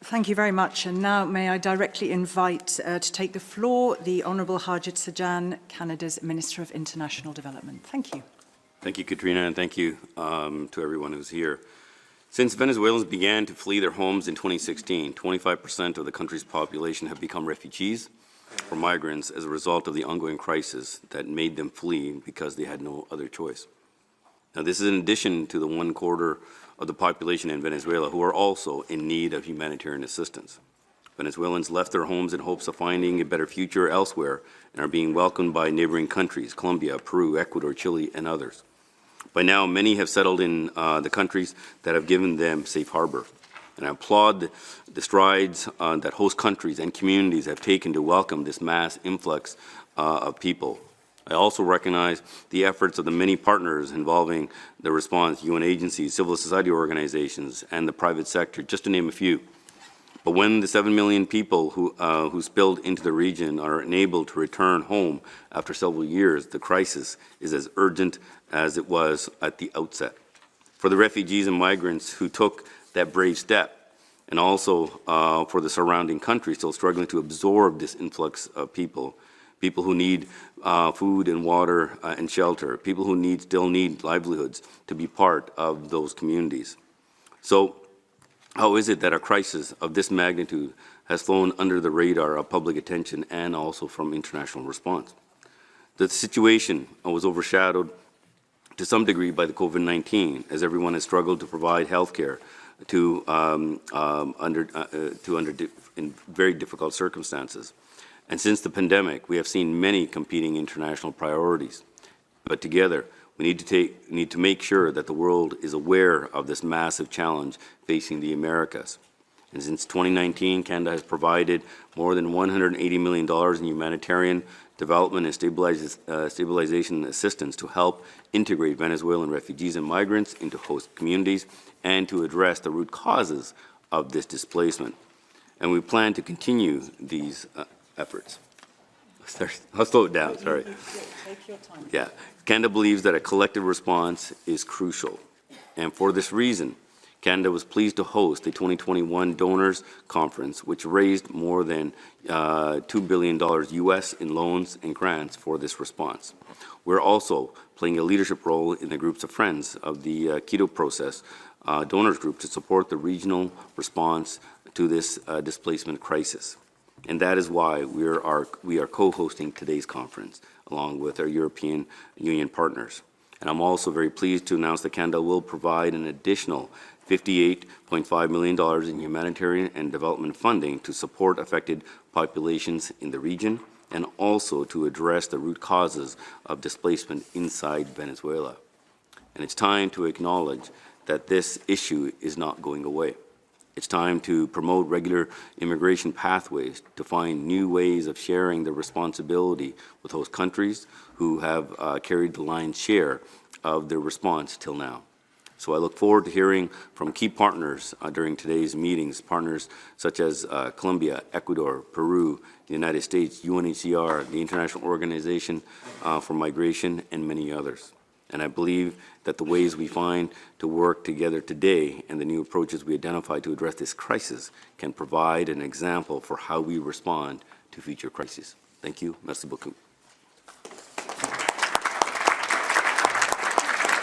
Thank you very much. And now may I directly invite to take the floor the Honourable Harjit Sajjan, Canada's Minister of International Development. Thank you. Thank you, Katrina, and thank you to everyone who's here. Since Venezuelans began to flee their homes in 2016, 25% of the country's population have become refugees or migrants as a result of the ongoing crisis that made them flee because they had no other choice. Now, this is in addition to the 1/4 of the population in Venezuela who are also in need of humanitarian assistance. Venezuelans left their homes in hopes of finding a better future elsewhere and are being welcomed by neighboring countries, Colombia, Peru, Ecuador, Chile, and others. By now, many have settled in the countries that have given them safe harbor. And I applaud the strides that host countries and communities have taken to welcome this mass influx of people. I also recognize the efforts of the many partners involving the response, UN agencies, civil society organizations, and the private sector, just to name a few. But when the 7 million people who spilled into the region are unable to return home after several years, the crisis is as urgent as it was at the outset. For the refugees and migrants who took that brave step, and also for the surrounding countries still struggling to absorb this influx of people who need food and water and shelter, people who still need livelihoods to be part of those communities. So how is it that a crisis of this magnitude has flown under the radar of public attention and also from international response? The situation was overshadowed to some degree by the COVID-19, as everyone has struggled to provide health care in very difficult circumstances. And since the pandemic, we have seen many competing international priorities. But together, we need to make sure that the world is aware of this massive challenge facing the Americas. And since 2019, Canada has provided more than $180 million in humanitarian development and stabilization assistance to help integrate Venezuelan refugees and migrants into host communities and to address the root causes of this displacement. And we plan to continue these efforts. I'll slow it down, sorry. Take your time. Yeah. Canada believes that a collective response is crucial. And for this reason, Canada was pleased to host the 2021 Donors Conference, which raised more than $2 billion US in loans and grants for this response. We're also playing a leadership role in the groups of friends of the Quito Process donors group to support the regional response to this displacement crisis. And that is why we are co-hosting today's conference, along with our European Union partners. And I'm also very pleased to announce that Canada will provide an additional $58.5 million in humanitarian and development funding to support affected populations in the region and also to address the root causes of displacement inside Venezuela. And it's time to acknowledge that this issue is not going away. It's time to promote regular immigration pathways, to find new ways of sharing the responsibility with host countries who have carried the lion's share of their response till now. So I look forward to hearing from key partners during today's meetings, partners such as Colombia, Ecuador, Peru, the United States, UNHCR, the International Organization for Migration, and many others. And I believe that the ways we find to work together today and the new approaches we identify to address this crisis can provide an example for how we respond to future crises. Thank you. Merci beaucoup.